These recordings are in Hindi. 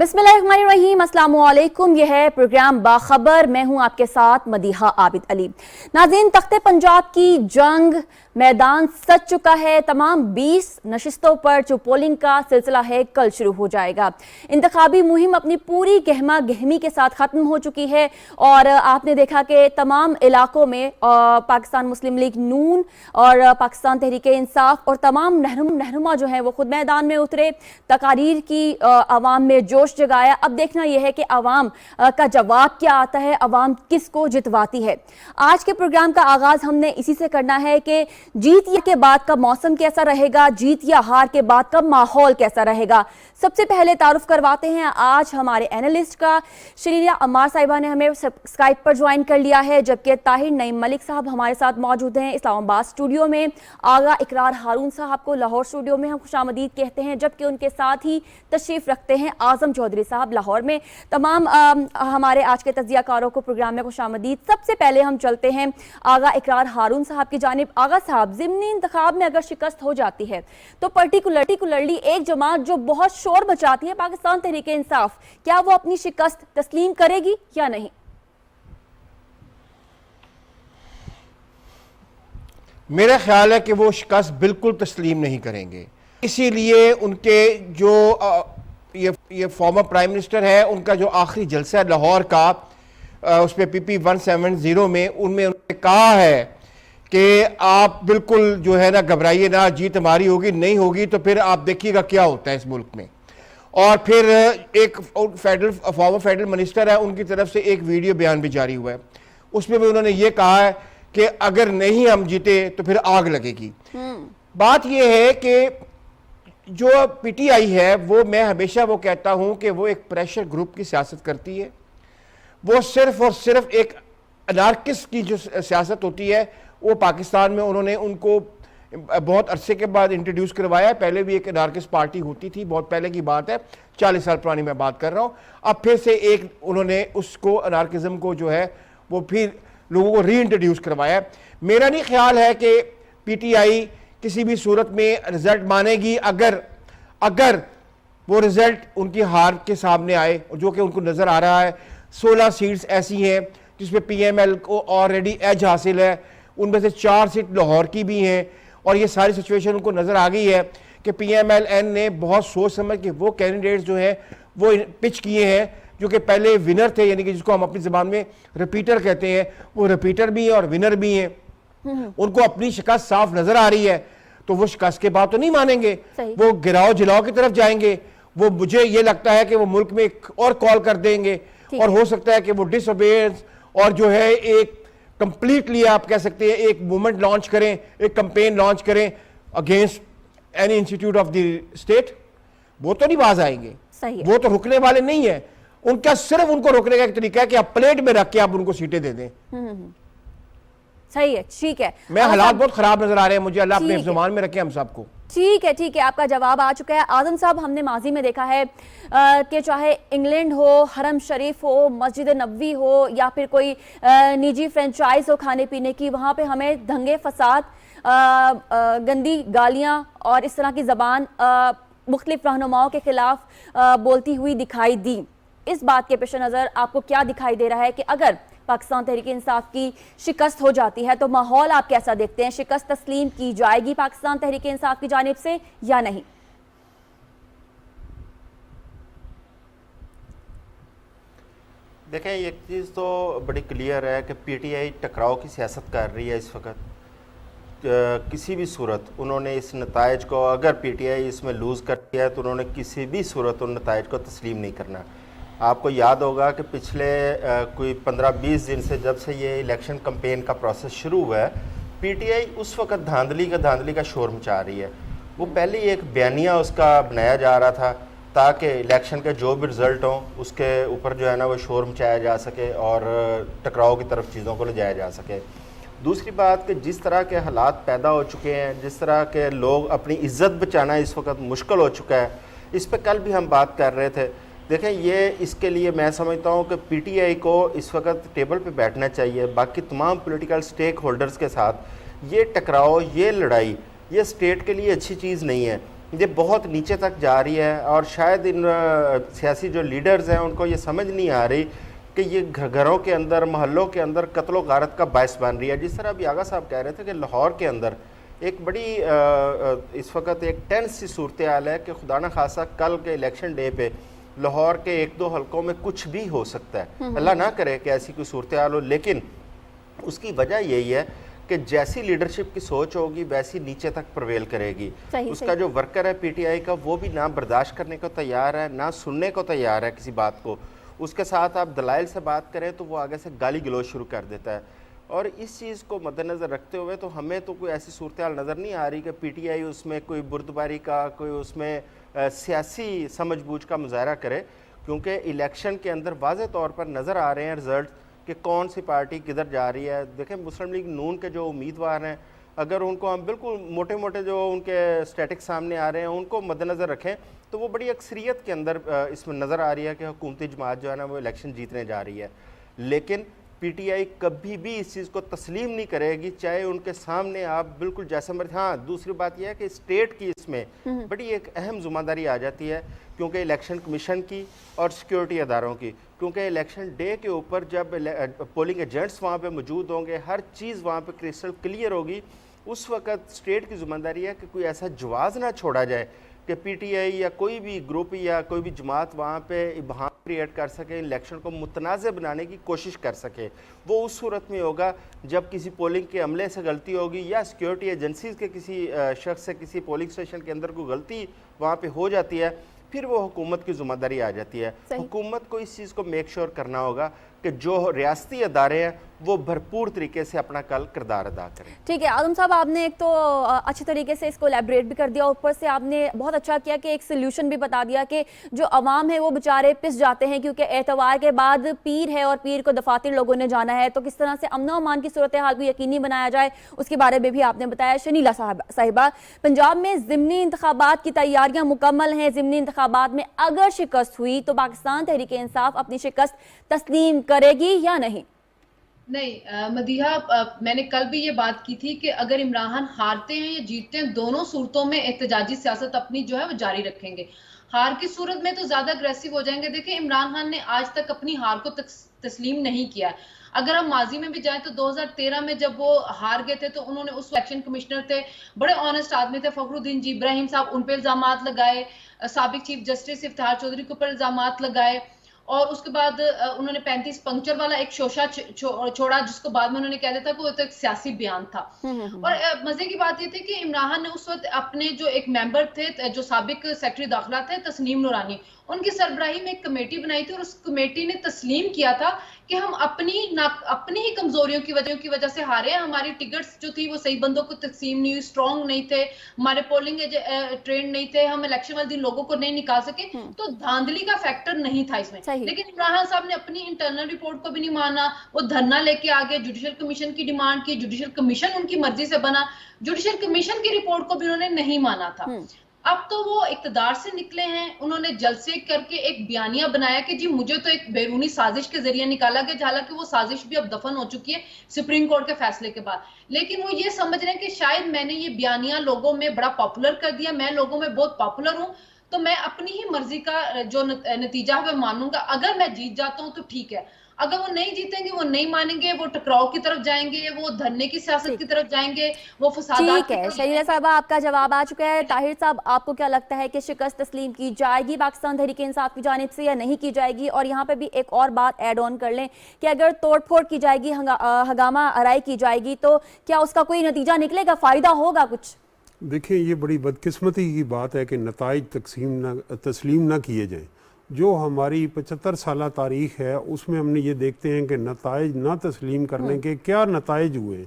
बिस्मिल्लाहिर्रहमानिर्रहीम, अस्सलामु अलैकुम। यह है प्रोग्राम बाखबर। मैं हूं आपके साथ मदीहा आबिद अली। नाज़रीन, तख्ते पंजाब की जंग मैदान सज चुका है। तमाम 20 नशिस्तों पर जो पोलिंग का सिलसिला है कल शुरू हो जाएगा। इंतखाबी मुहिम अपनी पूरी गहमा गहमी के साथ ख़त्म हो चुकी है और आपने देखा कि तमाम इलाकों में पाकिस्तान मुस्लिम लीग नून और पाकिस्तान तहरीक इंसाफ और तमाम रहनुमा जो हैं वो खुद मैदान में उतरे, तकारीर की आवाम में जोश जगाया। अब देखना यह है कि आवाम का जवाब क्या आता है, आवाम किसको जितवाती है। आज के प्रोग्राम का आगाज हमने इसी से करना है कि जीत के बाद का मौसम कैसा रहेगा, जीत या हार के बाद का माहौल कैसा रहेगा। सबसे पहले तारुफ करवाते हैं आज हमारे एनालिस्ट का। शरीया अम्मार साहिबा ने हमें स्काइप पर ज्वाइन कर लिया है, जबकि ताहिर नईम मलिक साहब हमारे साथ मौजूद हैं इस्लामाबाद स्टूडियो में। आगा इकरार हारून साहब को लाहौर स्टूडियो में हम खुशामदीद कहते हैं, जबकि उनके साथ ही तशरीफ रखते हैं आजम चौधरी साहब लाहौर में। तमाम हमारे आज के तज्जियाकारों को प्रोग्राम में खुशामदीद। सबसे पहले हम चलते हैं आगा इकरार हारून साहब की जानिब। आगा साहब, ज़िमनी इंतखाब में अगर शिकस्त हो जाती है तो पर्टिकुलरली एक जमात जो बहुत शोर मचाती है, पाकिस्तान तहरीक इंसाफ, क्या वो अपनी शिकस्त तस्लीम करेगी या नहीं? मेरा ख्याल है कि वो शिकस्त बिल्कुल तस्लीम नहीं करेंगे। इसीलिए उनके जो ये फॉर्मर प्राइम मिनिस्टर है, उनका जो आखिरी जलसा है लाहौर का, उस पर PP 170 में उनमें उन्होंने कहा है कि आप बिल्कुल जो है ना घबराइए ना, जीत हमारी होगी, नहीं होगी तो फिर आप देखिएगा क्या होता है इस मुल्क में। और फिर एक फॉर्मर फेडरल मिनिस्टर है, उनकी तरफ से एक वीडियो बयान भी जारी हुआ है, उसमें भी उन्होंने ये कहा है कि अगर नहीं हम जीते तो फिर आग लगेगी। बात यह है कि जो PTI है वो, मैं हमेशा वो कहता हूं कि वो एक प्रेशर ग्रुप की सियासत करती है। वो सिर्फ और सिर्फ एक अनार्किस्ट की जो सियासत होती है वो पाकिस्तान में उन्होंने उनको बहुत अरसे के बाद इंट्रोड्यूस करवाया है। पहले भी एक अनार्किस्ट पार्टी होती थी, बहुत पहले की बात है, 40 साल पुरानी मैं बात कर रहा हूँ। अब फिर से एक उन्होंने उसको, अनार्किज्म को जो है वो फिर लोगों को री इंट्रोड्यूस करवाया है। मेरा नहीं ख्याल है कि PTI किसी भी सूरत में रिजल्ट मानेगी अगर वो रिजल्ट उनकी हार के सामने आए, जो कि उनको नजर आ रहा है। 16 सीट्स ऐसी हैं जिसमें PML को ऑलरेडी एज हासिल है, उनमें से 4 सीट लाहौर की भी हैं। और ये सारी सिचुएशन उनको नजर आ गई है कि PMLN ने बहुत सोच समझ के वो कैंडिडेट्स जो हैं वो पिच किए हैं जो कि पहले विनर थे, यानी कि जिसको हम अपनी जबान में रिपीटर कहते हैं, वो रिपीटर भी हैं और विनर भी हैं। उनको अपनी शिकस्त साफ नजर आ रही है, तो वो शिकस्त के बाद तो नहीं मानेंगे, वो गिराओ जिलाओ की तरफ जाएंगे। वो, मुझे ये लगता है कि वो मुल्क में एक और कॉल कर देंगे और हो सकता है कि वो डिसओबेयंस और जो है एक कंप्लीटली आप कह सकते हैं एक मूवमेंट लॉन्च करें, एक कैंपेन लॉन्च करें against any institute of the state. वो तो नहीं बाज आएंगे, वो तो रुकने वाले नहीं है। उनका सिर्फ उनको रोकने का एक तरीका है कि आप प्लेट में रख के आप उनको सीटें दे दें। सही है, ठीक है। मैं हालात बहुत खराब नजर आ रहे हैं मुझे, अल्लाह अपने ज़ुबान में रखे हम सबको। ठीक है, आपका जवाब आ चुका है। आजम साहब, हमने माजी में देखा है कि चाहे इंग्लैंड हो, हरम शरीफ हो, मस्जिद नबवी हो या फिर कोई निजी फ्रेंचाइज हो खाने पीने की, वहाँ पे हमें दंगे फसाद, गंदी गालियाँ और इस तरह की ज़बान मुख्तलिफ रहनुमाओं के खिलाफ बोलती हुई दिखाई दी। इस बात के पेश नज़र आपको क्या दिखाई दे रहा है कि अगर पाकिस्तान तहरीक इंसाफ की शिकस्त हो जाती है तो माहौल आप कैसा देखते हैं? शिकस्त तस्लीम की जाएगी पाकिस्तान तहरीक इंसाफ की जानिब से या नहीं? देखें, एक चीज़ तो बड़ी क्लियर है कि PTI टकराव की सियासत कर रही है इस वक्त। किसी भी सूरत उन्होंने इस नताइज को, अगर PTI इसमें लूज़ कर दिया है तो उन्होंने किसी भी सूरत उन नताइज को तस्लीम नहीं करना। आपको याद होगा कि पिछले कोई 15-20 दिन से, जब से ये इलेक्शन कैंपेन का प्रोसेस शुरू हुआ है, PTI उस वक्त धांधली का शोर मचा रही है। वो पहले ही एक बयानिया उसका बनाया जा रहा था ताकि इलेक्शन के जो भी रिज़ल्ट हों उसके ऊपर जो है ना वो शोर मचाया जा सके और टकराव की तरफ चीज़ों को ले जाया जा सके। दूसरी बात कि जिस तरह के हालात पैदा हो चुके हैं, जिस तरह के लोग अपनी इज़्ज़त बचाना इस वक्त मुश्किल हो चुका है, इस पर कल भी हम बात कर रहे थे। देखें, ये इसके लिए मैं समझता हूँ कि PTI को इस वक्त टेबल पे बैठना चाहिए बाकी तमाम पॉलिटिकल स्टेक होल्डर्स के साथ। ये टकराव, ये लड़ाई, ये स्टेट के लिए अच्छी चीज़ नहीं है। ये बहुत नीचे तक जा रही है और शायद इन सियासी जो लीडर्स हैं उनको ये समझ नहीं आ रही कि ये घरों के अंदर, मोहल्लों के अंदर कत्लो गारत का बायस बन रही है। जिस तरह अभी आगा साहब कह रहे थे कि लाहौर के अंदर एक बड़ी इस वक्त एक टेंस सी सूरत हाल है कि खुदा न खासा कल के इलेक्शन डे पे लाहौर के 1-2 हलकों में कुछ भी हो सकता है। अल्लाह ना करे कि ऐसी कोई सूरत हाल हो, लेकिन उसकी वजह यही है कि जैसी लीडरशिप की सोच होगी वैसी नीचे तक प्रवेल करेगी। उसका जो वर्कर है पीटीआई का, वो भी ना बर्दाश्त करने को तैयार है, ना सुनने को तैयार है किसी बात को। उसके साथ आप दलाइल से बात करें तो वो आगे से गाली गलौज शुरू कर देता है। और इस चीज़ को मद्देनज़र रखते हुए तो हमें तो कोई ऐसी सूरत हाल नज़र नहीं आ रही कि पीटीआई उसमें कोई बुर्दबारी का, कोई उसमें सियासी समझबूझ का मुजाहरा करे, क्योंकि इलेक्शन के अंदर वाज़े तौर पर नज़र आ रहे हैं रिज़ल्ट कि कौन सी पार्टी किधर जा रही है। देखें, मुस्लिम लीग नून के जो उम्मीदवार हैं, अगर उनको हम बिल्कुल मोटे मोटे जो उनके स्टैटिक्स सामने आ रहे हैं उनको मद्देनज़र रखें तो वो बड़ी अक्सरियत के अंदर इसमें नज़र आ रही है कि हुकूमती जमात जो है ना वो इलेक्शन जीतने जा रही है। लेकिन पीटीआई कभी भी इस चीज़ को तस्लीम नहीं करेगी, चाहे उनके सामने आप बिल्कुल जैसे मर्जी। हाँ, दूसरी बात यह है कि स्टेट की इसमें बड़ी एक अहम जिम्मेदारी आ जाती है, क्योंकि इलेक्शन कमीशन की और सिक्योरिटी अदारों की, क्योंकि इलेक्शन डे के ऊपर जब पोलिंग एजेंट्स वहाँ पे मौजूद होंगे, हर चीज़ वहाँ पे क्रिस्टल क्लियर होगी, उस वक़्त स्टेट की जिम्मेदारी है कि कोई ऐसा जवाज़ ना छोड़ा जाए कि पीटीआई या कोई भी ग्रुप या कोई भी जमात वहाँ पे इबहाम क्रिएट कर सके, इलेक्शन को मुतनाज़ बनाने की कोशिश कर सके। वो उस सूरत में होगा जब किसी पोलिंग के अमले से गलती होगी या सिक्योरिटी एजेंसीज़ के किसी शख्स से किसी पोलिंग स्टेशन के अंदर कोई गलती वहाँ पे हो जाती है, फिर वो हुकूमत की जिम्मेदारी आ जाती है। हुकूमत को इस चीज़ को मेक श्योर करना होगा कि जो रियासती अदारे हैं वो भरपूर तरीके से अपना कल किरदार अदा करें। ठीक है आदम साहब, आपने एक तो अच्छे तरीके से इसको एलैबोरेट भी कर दिया, ऊपर से आपने बहुत अच्छा किया कि एक सोल्यूशन भी बता दिया कि जो अवाम है वो बेचारे पिस जाते हैं, क्योंकि एतवार के बाद पीर है और पीर को दफातर लोगों ने जाना है, तो किस तरह से अमन अमान की सूरत हाल को यकीनी बनाया जाए उसके बारे में भी आपने बताया। शनीला साहिबा, पंजाब में ज़िमनी इंतखाबात की तैयारियां मुकम्मल हैं। ज़िमनी इंतखाबात में अगर शिकस्त हुई तो पाकिस्तान तहरीक इंसाफ अपनी शिकस्त तस्लीम करेगी या नहीं? नहीं मदीहा, मैंने कल भी ये बात की थी कि अगर इमरान खान हारते हैं या जीतते हैं, दोनों सूरतों में एहतजाजी सियासत अपनी जो है वो जारी रखेंगे। हार की सूरत में तो ज्यादा अग्रेसिव हो जाएंगे। देखिए, इमरान खान ने आज तक अपनी हार को तस्लीम नहीं किया है। अगर हम माजी में भी जाएं तो 2013 में जब वो हार गए थे तो उन्होंने, उस इलेक्शन कमिश्नर थे, बड़े ऑनेस्ट आदमी थे, फखरुद्दीन जी इब्राहिम साहब, उन पे इल्जामात लगाए, साबिक चीफ जस्टिस इफ्तिखार चौधरी के ऊपर इल्जामात लगाए, और उसके बाद उन्होंने 35 पंक्चर वाला एक शोशा छोड़ा, जिसको बाद में उन्होंने कह दिया था कि वो तो एक सियासी बयान था। और मजे की बात ये थी कि इमरान खान ने उस वक्त अपने जो एक मेंबर थे, जो साबिक सेक्रेटरी दाखिला थे तस्नीम नूरानी, उनकी सरबराही में एक कमेटी बनाई थी और उस कमेटी ने तस्लीम किया था कि हम अपनी ही कमजोरियों की वजह से हारे हैं। हमारी टिकट्स जो थी वो सही बंदों को तकसीम नहीं हुई, स्ट्रॉन्ग नहीं थे, हमारे पोलिंग ट्रेंड नहीं थे, हम इलेक्शन वाले दिन लोगों को नहीं निकाल सके, तो धांधली का फैक्टर नहीं था इसमें। लेकिन इमरान खान साहब ने अपनी इंटरनल रिपोर्ट को भी नहीं माना, वो धरना लेके आगे जुडिशियल कमीशन की डिमांड की, जुडिशियल कमीशन उनकी मर्जी से बना, जुडिशियल कमीशन की रिपोर्ट को भी उन्होंने नहीं माना था। अब तो वो इक्तदार से निकले हैं, उन्होंने जलसे करके एक बयानिया बनाया कि जी मुझे तो एक बैरूनी साजिश के जरिए निकाला गया, हालांकि वो साजिश भी अब दफन हो चुकी है सुप्रीम कोर्ट के फैसले के बाद। लेकिन वो ये समझ रहे हैं कि शायद मैंने ये बयानिया लोगों में बड़ा पॉपुलर कर दिया, मैं लोगों में बहुत पॉपुलर हूं, तो मैं अपनी ही मर्जी का जो नतीजा है वो मानूंगा। अगर मैं जीत जाता हूं तो ठीक है, अगर वो नहीं जीतेंगे, वो नहीं मानेंगे, वो टकराव की तरफ जाएंगे, वो धरने की सियासत की तरफ जाएंगे, वो फसादात। ठीक है शरीना साहब, आपका जवाब आ चुका है। ताहिर साहब, आपको क्या लगता है कि शिकस्त तस्लीम की जाएगी पाकिस्तान तहरीक इंसाफ की जानिब से या नहीं की जाएगी? और यहाँ पे भी एक और बात ऐड ऑन कर लें कि अगर तोड़फोड़ की जाएगी, हंगामा आराई की जाएगी, तो क्या उसका कोई नतीजा निकलेगा, फायदा होगा कुछ? देखिए, ये बड़ी बदकिस्मती की बात है कि नताइज तस्लीम ना किए जाएं। जो हमारी 75 साल तारीख है उसमें हमने ये देखते हैं कि नताइज ना तस्लीम करने के क्या नताइज हुए।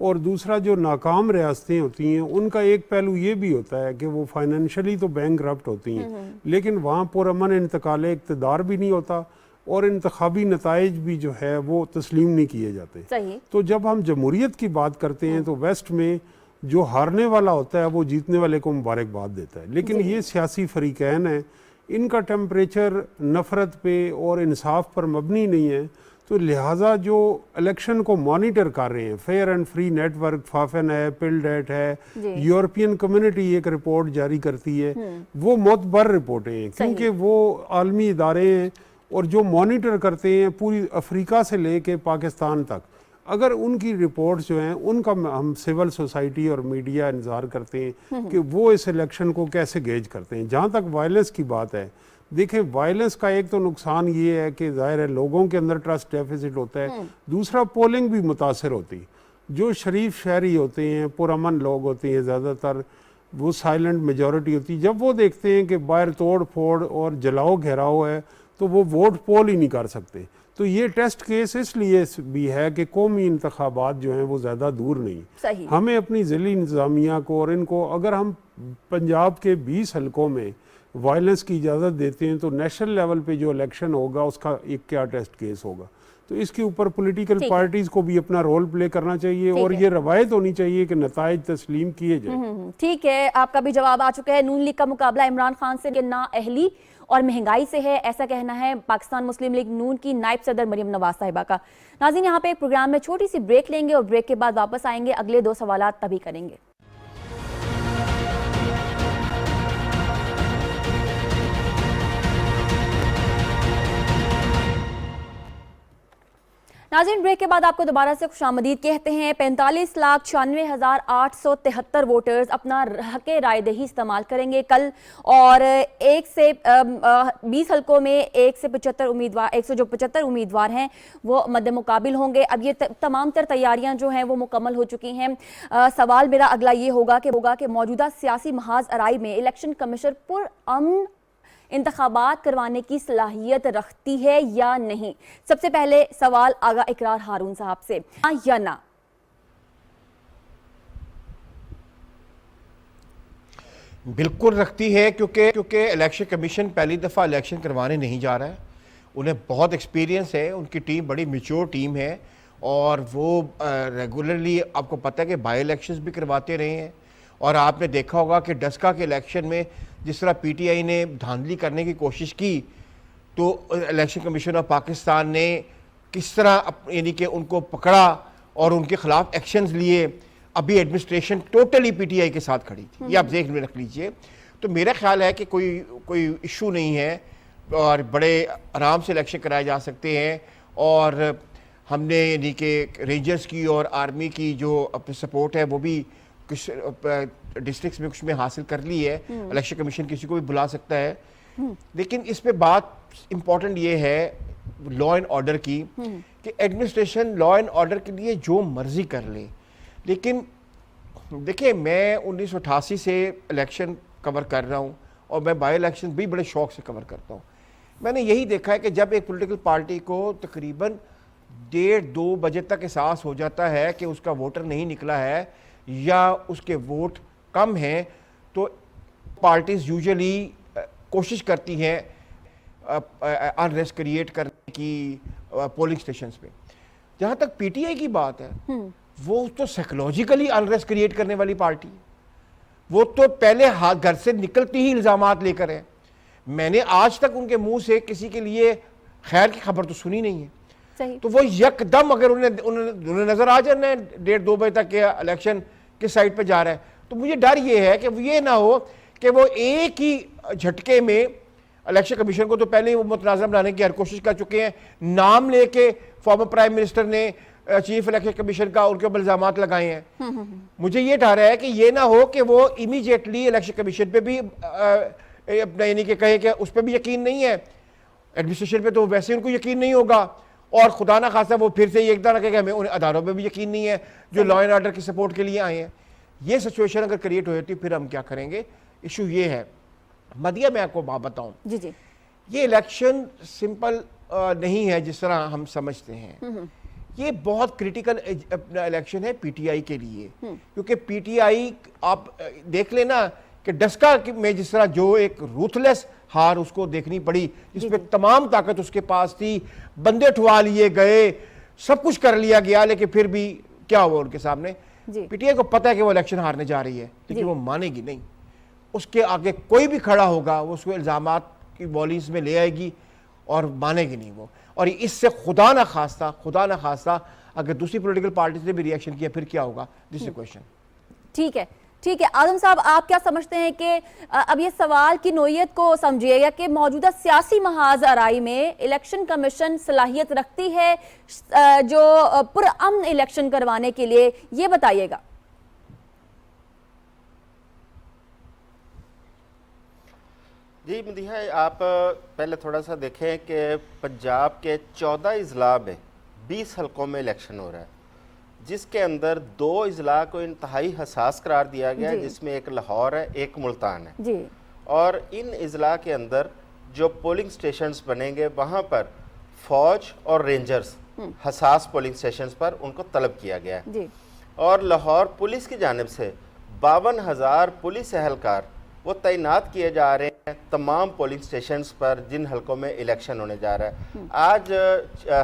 और दूसरा, जो नाकाम रियासतें होती हैं उनका एक पहलू ये भी होता है कि वो फाइनेंशियली तो बैंकरप्ट होती हैं, लेकिन वहाँ पुरअमन इंतकाल इक़्तिदार भी नहीं होता और इंतखाबी नताइज भी जो है वो तस्लीम नहीं किए जाते। सही। तो जब हम जमहूरियत की बात करते हैं तो वेस्ट में जो हारने वाला होता है वो जीतने वाले को मुबारकबाद देता है, लेकिन ये सियासी फरीकैन है, इनका टेम्परेचर नफ़रत पे और इंसाफ पर मबनी नहीं है। तो लिहाजा जो इलेक्शन को मॉनिटर कर रहे हैं, फेयर एंड फ्री नेटवर्क, फाफन है, पिल्डेट है, यूरोपियन कम्युनिटी एक रिपोर्ट जारी करती है, वो मोतबर रिपोर्टें हैं क्योंकि वो आलमी इदारे हैं और जो मॉनिटर करते हैं पूरी अफ्रीका से लेके पाकिस्तान तक। अगर उनकी रिपोर्ट्स जो हैं उनका हम सिविल सोसाइटी और मीडिया इंतज़ार करते हैं कि वो इस इलेक्शन को कैसे गेज करते हैं। जहाँ तक वायलेंस की बात है, देखें वायलेंस का एक तो नुकसान ये है कि जाहिर है लोगों के अंदर ट्रस्ट डेफिसिट होता है, दूसरा पोलिंग भी मुतासर होती। जो शरीफ शहरी होते हैं, पुरअमन लोग होते हैं, ज़्यादातर वो साइलेंट मेजॉरिटी होती है, जब वो देखते हैं कि बाहर तोड़ फोड़ और जलाओ घेराव है तो वो वोट पोल ही नहीं कर सकते। तो ये टेस्ट केस इसलिए भी है कि कौमी इंतखाबात जो हैं वो ज़्यादा दूर नहीं। हमें अपनी ज़िली इंतज़ामिया को और इनको, अगर हम पंजाब के 20 हलकों में वायलेंस की इजाज़त देते हैं तो नेशनल लेवल पे जो इलेक्शन होगा उसका एक क्या टेस्ट केस होगा। तो इसके ऊपर पॉलिटिकल पार्टीज़ को भी अपना रोल प्ले करना चाहिए और ये रवायत होनी चाहिए कि नताइज तस्लीम किए जाए। ठीक है, आपका भी जवाब आ चुका है। नून लीग का मुकाबला इमरान खान से कि नाअहली और महंगाई से है, ऐसा कहना है पाकिस्तान मुस्लिम लीग नून की नायब सदर मरियम नवाज साहिबा का। नाज़रीन, यहाँ पे एक प्रोग्राम में छोटी सी ब्रेक लेंगे और ब्रेक के बाद वापस आएंगे, अगले 2 सवाल तभी करेंगे। नाज़रीन, ब्रेक के बाद आपको दोबारा से खुशामदीद कहते हैं। 45,96,873 वोटर्स अपना हक़ रायदही इस्तेमाल करेंगे कल, और 1 से 20 हलकों में 1 से 75 उम्मीदवार, 175 उम्मीदवार हैं वो मद्दे मुकाबिल होंगे। अब ये तमाम तर तैयारियां जो हैं वो मुकम्मल हो चुकी हैं। सवाल मेरा अगला ये होगा कि मौजूदा सियासी महाज अराई में इलेक्शन कमीशन पुरअमन इंतखाबात करवाने की सलाहियत रखती है या नहीं। सबसे पहले सवाल आगा इकरार हारून साहब से, हाँ या ना? बिल्कुल रखती है, क्योंकि इलेक्शन कमीशन पहली दफ़ा इलेक्शन करवाने नहीं जा रहा है। उन्हें बहुत एक्सपीरियंस है, उनकी टीम बड़ी मैच्योर टीम है और वो रेगुलरली, आपको पता है कि बाई इलेक्शंस भी करवाते रहे हैं। और आपने देखा होगा कि डस्का के इलेक्शन में जिस तरह पीटीआई ने धांधली करने की कोशिश की तो इलेक्शन कमीशन ऑफ पाकिस्तान ने किस तरह यानी कि उनको पकड़ा और उनके खिलाफ एक्शंस लिए। अभी एडमिनिस्ट्रेशन टोटली पीटीआई के साथ खड़ी थी, ये आप देख में रख लीजिए। तो मेरा ख्याल है कि कोई इशू नहीं है और बड़े आराम से इलेक्शन कराए जा सकते हैं। और हमने यानी कि रेंजर्स की और आर्मी की जो सपोर्ट है वो भी कुछ डिस्ट्रिक्ट्स में कुछ में हासिल कर ली है। इलेक्शन कमीशन किसी को भी बुला सकता है। लेकिन इस पे बात इंपॉर्टेंट ये है लॉ एंड ऑर्डर की कि एडमिनिस्ट्रेशन लॉ एंड ऑर्डर के लिए जो मर्जी कर ले। लेकिन देखिए, मैं 1988 से इलेक्शन कवर कर रहा हूँ और मैं बाई इलेक्शन भी बड़े शौक से कवर करता हूँ। मैंने यही देखा है कि जब एक पॉलिटिकल पार्टी को तकरीबन 1:30-2 बजे तक एहसास हो जाता है कि उसका वोटर नहीं निकला है या उसके वोट कम हैं, तो पार्टीज यूजुअली कोशिश करती हैं अनरेस्ट क्रिएट करने की पोलिंग स्टेशंस पे। जहाँ तक पीटीआई की बात है, वो तो साइकोलॉजिकली अनरेस्ट क्रिएट करने वाली पार्टी है। वो तो पहले घर से निकलती ही इल्ज़ामात लेकर है। मैंने आज तक उनके मुंह से किसी के लिए खैर की खबर तो सुनी नहीं है। तो वो यकदम अगर उन्हें नजर आ जाए 1:30-2 बजे तक के इलेक्शन किस साइड पे जा रहा है, तो मुझे डर ये है कि ये ना हो कि वो एक ही झटके में इलेक्शन कमीशन को तो पहले ही वो मुतनाज़ा बनाने की हर कोशिश कर चुके हैं। नाम लेके फॉर्मर प्राइम मिनिस्टर ने चीफ इलेक्शन कमीशन का उनके ऊपर इल्जाम लगाए हैं। मुझे ये डर है कि ये ना हो कि वो इमीडिएटली इलेक्शन कमीशन पे भी यानी कि कहे कि उस पर भी यकीन नहीं है, एडमिनिस्ट्रेशन पे तो वैसे उनको यकीन नहीं होगा, और खुदा ना खासा वो फिर से ये एकदम रखे कि हमें उन अदारों पे भी यकीन नहीं है जो लॉ एंड ऑर्डर की सपोर्ट के लिए आए हैं। ये सिचुएशन अगर क्रिएट हो जाती फिर हम क्या करेंगे। इशू ये है मदिया, मैं आपको बात बताऊं, जी ये इलेक्शन सिंपल नहीं है जिस तरह हम समझते हैं। ये बहुत क्रिटिकल इलेक्शन है पीटीआई के लिए, क्योंकि पीटीआई आप देख लेना कि डस्का में जिस तरह जो एक रूथलेस हार उसको देखनी पड़ी, जिसमें तमाम ताकत उसके पास थी, बंदे ठुआ लिए गए, सब कुछ कर लिया गया, लेकिन फिर भी क्या हुआ उनके सामने। पीटीआई को पता है कि वो इलेक्शन हारने जा रही है, लेकिन वो मानेगी नहीं। उसके आगे कोई भी खड़ा होगा वो उसको इल्जामात की वॉलीज में ले आएगी और मानेगी नहीं वो। और इससे खुदा ना खास्ता अगर दूसरी पॉलिटिकल पार्टी ने भी रिएक्शन किया फिर क्या होगा, दिस इज क्वेश्चन। ठीक है, ठीक है। आजम साहब, आप क्या समझते हैं कि अब ये सवाल की नोयत को समझिएगा कि मौजूदा सियासी महाज आराई में इलेक्शन कमीशन सलाहियत रखती है जो पुरअमन इलेक्शन करवाने के लिए, ये बताइएगा। जी मदीहा, आप पहले थोड़ा सा देखें कि पंजाब के 14 अजला में 20 हलकों में इलेक्शन हो रहा है, जिसके अंदर 2 अजला को इंतहाई हसास करार दिया गया है, जिसमें एक लाहौर है, एक मुल्तान है जी। और इन अजला के अंदर जो पोलिंग स्टेशंस बनेंगे वहाँ पर फौज और रेंजर्स हसास पोलिंग स्टेशंस पर उनको तलब किया गया है जी। और लाहौर पुलिस की जानिब से 52,000 पुलिस एहलकार वो तैनात किए जा रहे हैं तमाम पोलिंग स्टेशंस पर जिन हलकों में इलेक्शन होने जा रहा है। आज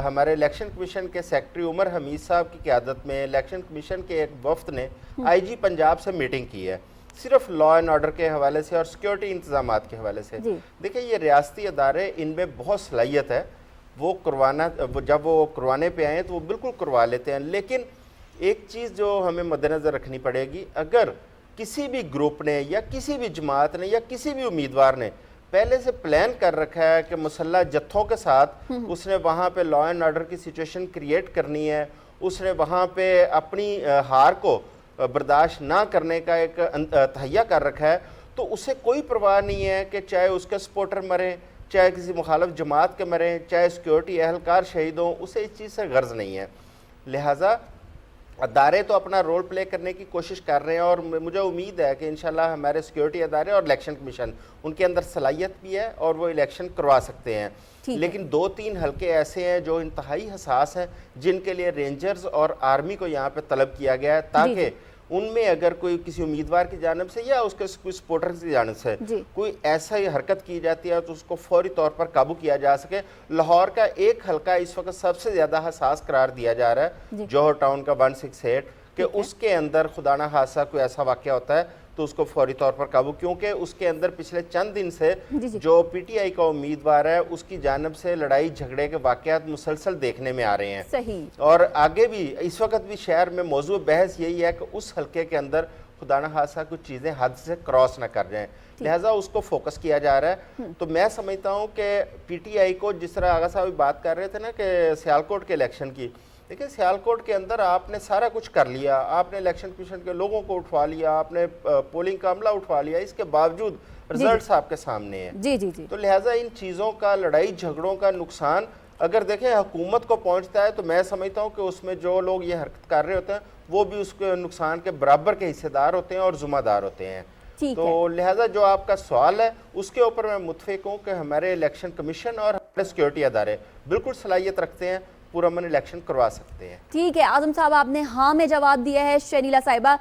हमारे इलेक्शन कमीशन के सेक्रेटरी उमर हमीद साहब की क़यादत में इलेक्शन कमीशन के एक वफ्द ने आईजी पंजाब से मीटिंग की है, सिर्फ लॉ एंड ऑर्डर के हवाले से और सिक्योरिटी इंतजाम के हवाले से। देखिए, ये रियासती अदारे, इनमें बहुत सलाहियत है, वो करवाना, जब वो करवाने पे आए तो वो बिल्कुल करवा लेते हैं। लेकिन एक चीज़ जो हमें मद्देनज़र रखनी पड़ेगी, अगर किसी भी ग्रुप ने या किसी भी जमात ने या किसी भी उम्मीदवार ने पहले से प्लान कर रखा है कि मुसल्ला जत्थों के साथ उसने वहाँ पे लॉ एंड ऑर्डर की सिचुएशन क्रिएट करनी है, उसने वहाँ पे अपनी हार को बर्दाश्त ना करने का एक तहैया कर रखा है, तो उसे कोई परवाह नहीं है कि चाहे उसके सपोर्टर मरें, चाहे किसी मुखालफ जमात के मरें, चाहे सिक्योरिटी एहलकार शहीद हों, उसे इस चीज़ से गर्ज नहीं है। लिहाजा अदारे तो अपना रोल प्ले करने की कोशिश कर रहे हैं और मुझे उम्मीद है कि इंशाल्लाह हमारे सिक्योरिटी अदारे और इलेक्शन कमीशन, उनके अंदर सलाहियत भी है और वो इलेक्शन करवा सकते हैं। लेकिन 2-3 हलके ऐसे हैं जो इंतहाई हसास हैं, जिनके लिए रेंजर्स और आर्मी को यहाँ पे तलब किया गया है, ताकि उनमें अगर कोई किसी उम्मीदवार की जानब से या उसके कोई सपोर्टर्स की जानब से कोई ऐसा ही हरकत की जाती है तो उसको फौरी तौर पर काबू किया जा सके। लाहौर का एक हलका इस वक्त सबसे ज़्यादा हसास करार दिया जा रहा है, जौहर टाउन का 168, कि उसके अंदर खुदा न खासा कोई ऐसा वाक़या होता है तो उसको फौरी तौर पर काबू, क्योंकि उसके अंदर पिछले चंद दिन से जो पीटीआई का उम्मीदवार है उसकी जानब से लड़ाई झगड़े के वाक़यात मुसलसल देखने में आ रहे हैं। सही। और आगे भी इस वक्त भी शहर में मौजूद बहस यही है कि उस हल्के के अंदर खुदा न खासा कुछ चीज़ें हद से क्रॉस ना कर जाएं, लिहाजा उसको फोकस किया जा रहा है। तो मैं समझता हूँ कि पीटीआई को, जिस तरह आगा साहब बात कर रहे थे ना कि सियालकोट के इलेक्शन की, देखिए सियालकोट के अंदर आपने सारा कुछ कर लिया, आपने इलेक्शन कमीशन के लोगों को उठवा लिया, आपने पोलिंग का अमला उठवा लिया, इसके बावजूद रिजल्ट्स आपके सामने हैं। जी जी जी। तो लिहाजा इन चीज़ों का, लड़ाई झगड़ों का नुकसान अगर देखें हुकूमत को पहुंचता है तो मैं समझता हूं कि उसमें जो लोग ये हरकत कर रहे होते हैं वो भी उसके नुकसान के बराबर के हिस्सेदार होते हैं और जुम्मेदार होते हैं। तो लिहाजा जो आपका सवाल है उसके ऊपर मैं मुतफिक हूँ कि हमारे इलेक्शन कमीशन और हमारे सिक्योरिटी अदारे बिल्कुल सलाहियत रखते हैं, पुरअमन इलेक्शन करवा सकते हैं। ठीक है, आजम साहब आपने हाँ में जवाब दिया है। शनीला साहिबा,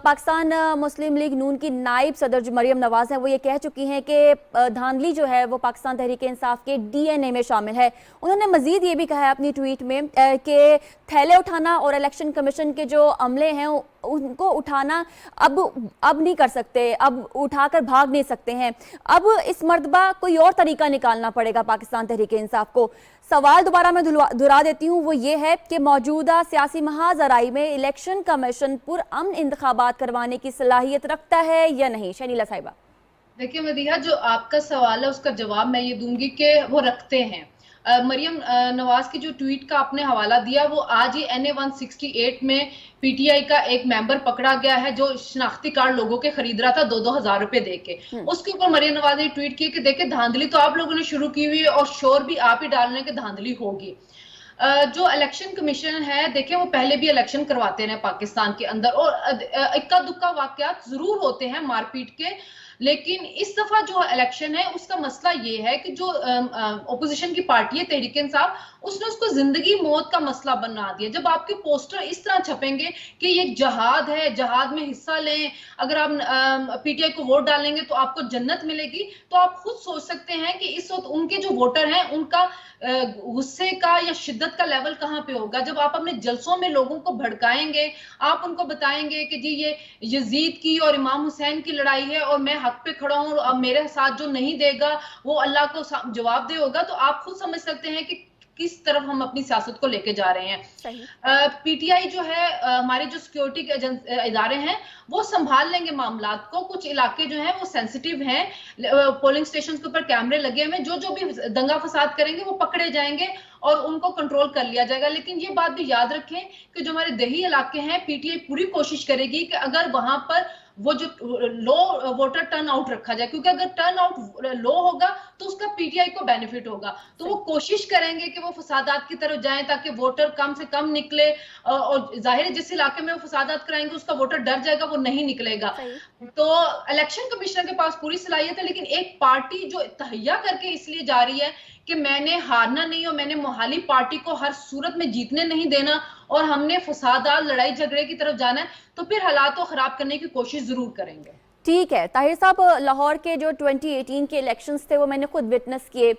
पाकिस्तान मुस्लिम लीग नून की नायब सदर जो मरियम नवाज हैं, वो ये कह चुकी हैं कि धांधली जो है वो पाकिस्तान तहरीक इंसाफ के डीएनए में शामिल है। उन्होंने मजीद ये भी कहा है अपनी ट्वीट में कि थैले उठाना और इलेक्शन कमीशन के जो अमले हैं उनको उठाना अब नहीं कर सकते, अब उठाकर भाग नहीं सकते हैं, अब इस मर्तबा कोई और तरीका निकालना पड़ेगा पाकिस्तान तहरीक इंसाफ को। सवाल दोबारा मैं दोहरा देती हूँ, वो ये है कि मौजूदा सियासी महाजराई में इलेक्शन कमीशन पुरअमन इंतखाबात करवाने की सलाहियत रखता है या नहीं? शनीला साहिबा। देखिए मदीहा, जो आपका सवाल है उसका जवाब मैं ये दूंगी कि वो रखते हैं। मरियम नवाज की जो ट्वीट का आपने हवाला दिया, वो आज ही NA 168 में पीटीआई का एक मेंबर पकड़ा गया है जो शनाख्ती कार्ड लोगों के खरीद रहा था 2-2 हजार रुपए देके। उसके ऊपर मरियम नवाज ने ट्वीट किया कि देखिए धांधली तो आप लोगों ने शुरू की हुई है और शोर भी आप ही डालने की धांधली होगी। जो इलेक्शन कमीशन है, देखिए वो पहले भी इलेक्शन करवाते हैं पाकिस्तान के अंदर और इक्का दुक्का वाकयात जरूर होते हैं मारपीट के, लेकिन इस दफा जो इलेक्शन है उसका मसला ये है कि जो ओपोजिशन की पार्टी है तहरीक इंसाफ, उसने उसको जिंदगी मौत का मसला बना दिया। जब आपके पोस्टर इस तरह छपेंगे कि ये जहाद है, जहाद में हिस्सा लें, अगर आप पीटीआई को वोट डालेंगे तो आपको जन्नत मिलेगी, तो आप खुद सोच सकते हैं कि इस वक्त उनके जो वोटर हैं उनका गुस्से का या शिद्दत का लेवल कहाँ पे होगा। जब आप अपने जलसों में लोगों को भड़काएंगे, आप उनको बताएंगे कि जी ये यजीद की और इमाम हुसैन की लड़ाई है और मैं हक पे खड़ा हूं, अब मेरे साथ जो नहीं देगा वो अल्लाह को जवाब दे होगा, तो आप खुद समझ सकते हैं कि किस तरफ हम अपनी सियासत को लेके जा रहे हैं। सही। पीटीआई जो है, हमारे जो सिक्योरिटी के इदारे हैं वो संभाल लेंगे मामलात को। कुछ इलाके जो हैं वो सेंसिटिव हैं, पोलिंग स्टेशन के ऊपर कैमरे लगे हुए हैं, जो भी दंगा फसाद करेंगे वो पकड़े जाएंगे और उनको कंट्रोल कर लिया जाएगा। लेकिन ये बात भी याद रखें कि जो हमारे देही इलाके हैं, पीटीआई पूरी कोशिश करेगी कि अगर वहां पर वो जो लो वोटर टर्न आउट रखा जाए, क्योंकि अगर टर्न आउट लो होगा तो उसका पीटीआई को बेनिफिट होगा। तो वो कोशिश करेंगे कि वो फसादात की तरफ जाएं ताकि वोटर कम से कम निकले, और जाहिर है जिस इलाके में वो फसादात कराएंगे उसका वोटर डर जाएगा, वो नहीं निकलेगा। तो इलेक्शन कमिश्नर के पास पूरी सलाहियत है, लेकिन एक पार्टी जो तहैया करके इसलिए जा रही है कि मैंने हारना नहीं और मैंने मोहाली पार्टी को हर सूरत में जीतने नहीं देना और हमने फसादात लड़ाई झगड़े की तरफ जाना है, तो फिर हालात को खराब करने की कोशिश जरूर करेंगे। ठीक है ताहिर साहब, लाहौर के जो 2018 के इलेक्शंस थे वो मैंने खुद विटनेस किए।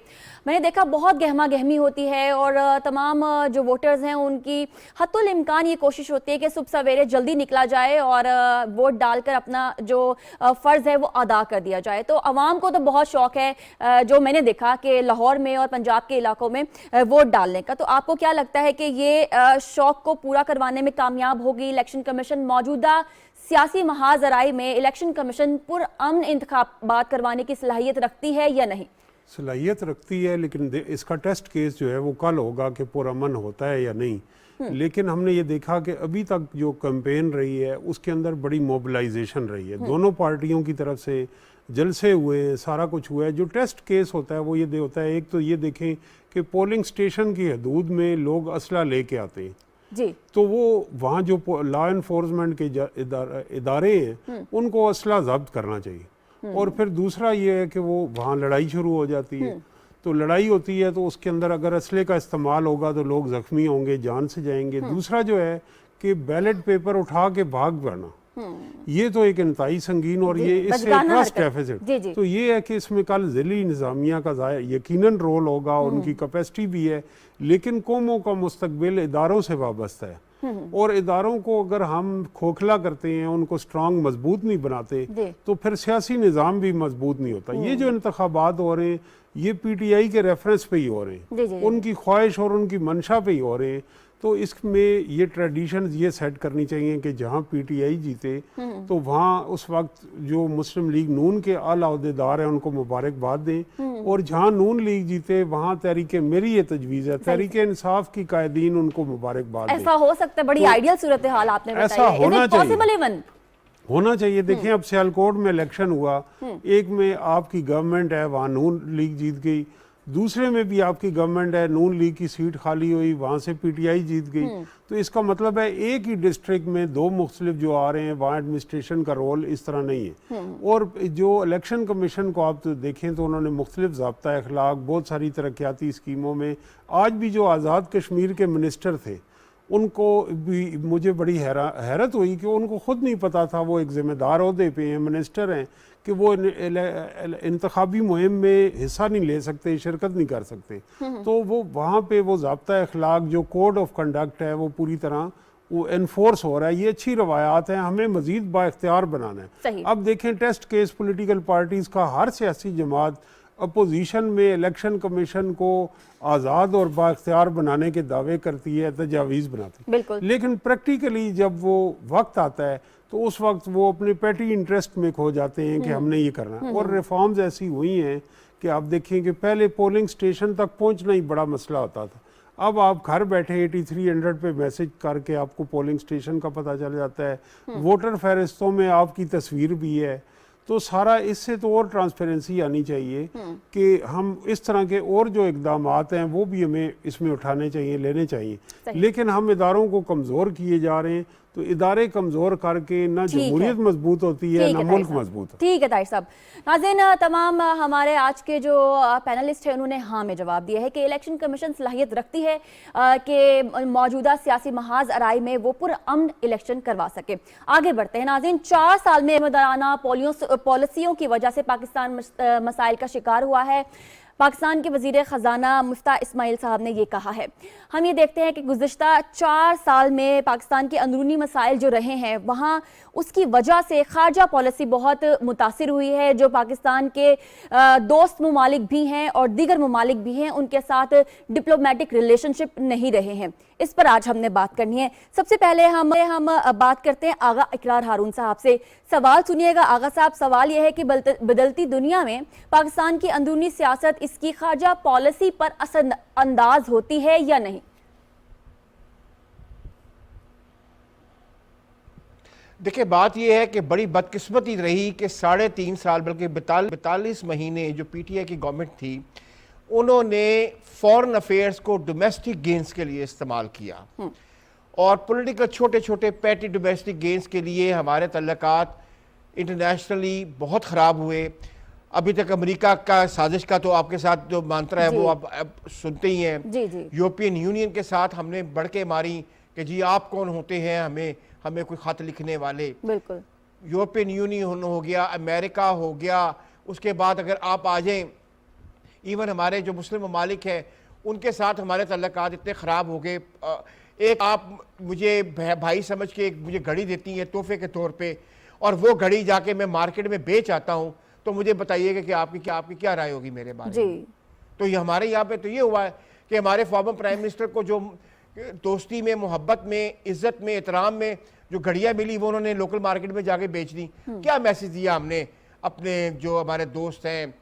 मैंने देखा बहुत गहमा गहमी होती है और तमाम जो वोटर्स हैं उनकी हत्तुल इम्कान ये कोशिश होती है कि सुबह सवेरे जल्दी निकला जाए और वोट डालकर अपना जो फ़र्ज़ है वो अदा कर दिया जाए। तो आवाम को तो बहुत शौक़ है, जो मैंने देखा कि लाहौर में और पंजाब के इलाकों में वोट डालने का। तो आपको क्या लगता है कि ये शौक़ को पूरा करवाने में कामयाब होगी इलेक्शन कमीशन? मौजूदा सियासी महाजराई में इलेक्शन कमीशन पुरअमन इंतखाबात करवाने की सलाहियत रखती है या नहीं? सलाहियत रखती है, लेकिन इसका टेस्ट केस जो है वो कल होगा कि पुरअमन होता है या नहीं। लेकिन हमने ये देखा कि अभी तक जो कैंपेन रही है उसके अंदर बड़ी मोबिलाइजेशन रही है, दोनों पार्टियों की तरफ से जलसे हुए हैं, सारा कुछ हुआ है। जो टेस्ट केस होता है वो ये होता है, एक तो ये देखें कि पोलिंग स्टेशन की हदूद में लोग असला लेके आते हैं जी, तो वो वहाँ जो लॉ इन्फोर्समेंट के इदारे हैं उनको असला जब्त करना चाहिए। और फिर दूसरा ये है कि वो वहाँ लड़ाई शुरू हो जाती है, तो लड़ाई होती है तो उसके अंदर अगर असले का इस्तेमाल होगा तो लोग ज़ख्मी होंगे, जान से जाएंगे। दूसरा जो है कि बैलेट पेपर उठा के भाग जाना, ये तो एक इंतहाई संगीन और ये इससे ट्रस्ट डेफिसिट। तो ये है कि इसमें कल ज़िली निज़ामिया का यकीनन रोल होगा, उनकी कैपेसिटी भी है, लेकिन कौमों का मुस्तकबिल इदारों से वाबस्ता है। और इदारों को अगर हम खोखला करते हैं, उनको स्ट्रांग मजबूत नहीं बनाते, तो फिर सियासी निज़ाम भी मजबूत नहीं होता। ये जो इंतखाबात हो रहे हैं ये पीटीआई के रेफरेंस पे ही हो रहे हैं, उनकी ख्वाहिश और उनकी मंशा पे ही हो रहे हैं। तो इसमें ये ट्रेडिशन ये सेट करनी चाहिए कि जहाँ पीटीआई जीते तो वहाँ उस वक्त जो मुस्लिम लीग नून के आला अहदेदार हैं उनको मुबारकबाद दें, और जहाँ नून लीग जीते वहाँ तहरीक, मेरी ये तजवीज़ है, तहरीक इंसाफ की कायदीन उनको मुबारकबाद दें। ऐसा हो सकता है, बड़ी आइडियल सूरत हाल आपने बताई। ऐसा होना चाहिए, होना चाहिए। देखें अब सियालकोट में इलेक्शन हुआ, एक में आपकी गवर्नमेंट है, वहाँ नून लीग जीत गई, दूसरे में भी आपकी गवर्नमेंट है, नून लीग की सीट खाली हुई, वहाँ से पीटीआई जीत गई। तो इसका मतलब है एक ही डिस्ट्रिक्ट में दो मुख्तलिफ जो आ रहे हैं, वहाँ एडमिनिस्ट्रेशन का रोल इस तरह नहीं है। और जो इलेक्शन कमीशन को आप तो देखें तो उन्होंने मुख्तलिफ ज़ाब्ता अखलाक, बहुत सारी तरक्याती स्कीमों में, आज भी जो आज़ाद कश्मीर के मिनिस्टर थे उनको भी मुझे बड़ी हैरत हुई कि उनको ख़ुद नहीं पता था, वो एक ज़िम्मेदार ओहदे पे हैं, मिनिस्टर हैं, कि वो इंतखाबी मुहिम में हिस्सा नहीं ले सकते, शिरकत नहीं कर सकते। तो वो वहाँ पे वो ज़ाब्ता अखलाक जो कोड ऑफ कंडक्ट है वो पूरी तरह वो इन्फोर्स हो रहा है। ये अच्छी रवायात हैं, हमें मज़ीद बाइख्तियार बनाना है। अब देखें टेस्ट केस पॉलिटिकल पार्टीज़ का, हर सियासी जमात अपोजिशन में इलेक्शन कमीशन को आज़ाद और बाख्तियार बनाने के दावे करती है, तजावीज़ बनाती है, लेकिन प्रैक्टिकली जब वो वक्त आता है तो उस वक्त वो अपने पैटी इंटरेस्ट में खो जाते हैं कि हमने ये करना है। और रिफॉर्म्स ऐसी हुई हैं कि आप देखें कि पहले पोलिंग स्टेशन तक पहुंचना ही बड़ा मसला होता था, अब आप घर बैठे 8300 पे मैसेज करके आपको पोलिंग स्टेशन का पता चल जाता है, वोटर फहरिस्तों में आपकी तस्वीर भी है। तो सारा इससे तो और ट्रांसपेरेंसी आनी चाहिए कि हम इस तरह के और जो इक़दामात हैं वो भी हमें इसमें उठाने चाहिए, लेने चाहिए। लेकिन हम इदारों को कमज़ोर किए जा रहे हैं, तो इदारे कमज़ोर करके ना जमहूरियत मजबूत होती है ना मुल्क मजबूत। ठीक है ताहिर साहब। नाज़रीन, तमाम हमारे आज के जो पैनलिस्ट हैं उन्होंने हाँ में जवाब दिया है कि इलेक्शन कमीशन सलाहियत रखती है कि मौजूदा सियासी महाज आराई में वो पुरअमन इलेक्शन करवा सके। आगे बढ़ते हैं नाज़रीन, 4 साल में मदाराना पॉलिसियों की वजह से पाकिस्तान मसाइल का शिकार हुआ है। पाकिस्तान के वज़ीर ख़जाना मुफ्ता इस्माइल साहब ने ये कहा है। हम ये देखते हैं कि गुज़िश्ता 4 साल में पाकिस्तान के अंदरूनी मसाइल जो रहे हैं वहाँ उसकी वजह से ख़ारजा पॉलिसी बहुत मुतासिर हुई है। जो पाकिस्तान के दोस्त ममालिक भी हैं और दीगर ममालिक भी हैं, उनके साथ डिप्लोमेटिक रिलेशनशिप नहीं रहे हैं। इस पर आज हमने बात करनी है। सबसे पहले हम बात करते हैं आगा इकरार हारून साहब से। सवाल सुनिएगा आगा साहब, सवाल यह है कि बदलती दुनिया में पाकिस्तान की अंदरूनी सियासत इसकी खारजा पॉलिसी पर असर अंदाज होती है या नहीं? देखिए, बात यह है कि बड़ी बदकिस्मती रही कि 3.5 साल बल्कि 42 महीने जो पीटीआई की गवर्नमेंट थी, उन्होंने फॉरेन अफेयर्स को डोमेस्टिक गेन्स के लिए इस्तेमाल किया और पॉलिटिकल छोटे छोटे पैटी डोमेस्टिक गेन्स के लिए हमारे तल्लुकात इंटरनेशनली बहुत ख़राब हुए। अभी तक अमेरिका का साजिश का तो आपके साथ जो मंत्रा है वो आप सुनते ही हैं। यूरोपियन यूनियन के साथ हमने बढ़ के मारी कि जी आप कौन होते हैं हमें कोई खत लिखने वाले। बिल्कुल, यूरोपियन यूनियन हो गया, अमेरिका हो गया, उसके बाद अगर आप आ जाएं इवन हमारे जो मुस्लिम ममालिक हैं उनके साथ हमारे तल्लुकात इतने ख़राब हो गए। एक आप मुझे भाई समझ के एक मुझे घड़ी देती हैं तोहफे के तौर पे और वो घड़ी जाके मैं मार्केट में बेच आता हूँ, तो मुझे बताइएगा कि आपकी क्या राय होगी मेरे बारे में। तो ये हमारे यहाँ पे तो ये हुआ है कि हमारे फॉर्मर प्राइम मिनिस्टर को जो दोस्ती में, मोहब्बत में, इज्जत में, एहतराम में जो घड़ियाँ मिली वो उन्होंने लोकल मार्केट में जाके बेच दी। क्या मैसेज दिया हमने अपने जो हमारे दोस्त हैं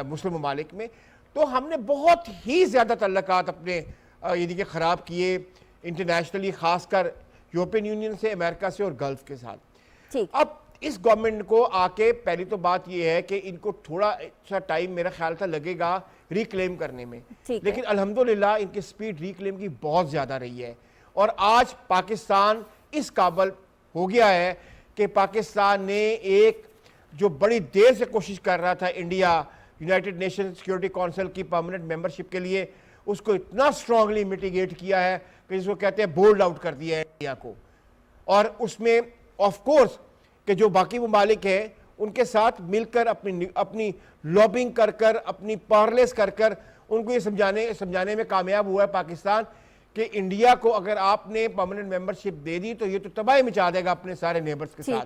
मुस्लिम ममालिक में? तो हमने बहुत ही ज़्यादा तल्लुकात अपने यानी कि ख़राब किए इंटरनेशनली, ख़ासकर यूरोपियन यूनियन से, अमेरिका से और गल्फ़ के साथ। अब इस गवर्नमेंट को आके पहली तो बात यह है कि इनको थोड़ा सा टाइम मेरा ख्याल था लगेगा रिक्लेम करने में, लेकिन अल्हम्दुलिल्लाह इनकी स्पीड रिक्लेम की बहुत ज़्यादा रही है और आज पाकिस्तान इस काबिल हो गया है कि पाकिस्तान ने एक जो बड़ी देर से कोशिश कर रहा था India United nation security council की परमानेंट मेंबरशिप के लिए, उसको इतना स्ट्रांगली मिटिगेट किया है कि जिसको कहते हैं बोल्ड आउट कर दिया है इंडिया को। और उसमें ऑफ कोर्स कि जो बाकी ममालिक हैं उनके साथ मिलकर अपनी लॉबिंग कर कर, अपनी पार्लेस कर कर उनको ये समझाने में कामयाब हुआ है पाकिस्तान कि इंडिया को अगर आपने परमानेंट मेंबरशिप दे दी तो ये तो तबाही मचा देगा अपने सारे नेबर्स के साथ।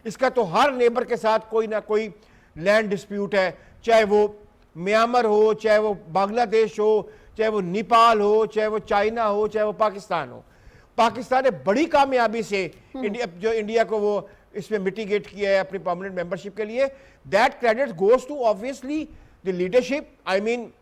इसका तो हर नेबर के साथ कोई ना कोई लैंड डिस्प्यूट है, चाहे वो म्यांमार हो, चाहे वो बांग्लादेश हो, चाहे वो नेपाल हो, चाहे वो चाइना हो, चाहे वो पाकिस्तान हो। पाकिस्तान ने बड़ी कामयाबी से इंडिया को वो इसमें मिटिगेट किया है अपनी परमानेंट मेंबरशिप के लिए। That credit goes to obviously the leadership, I mean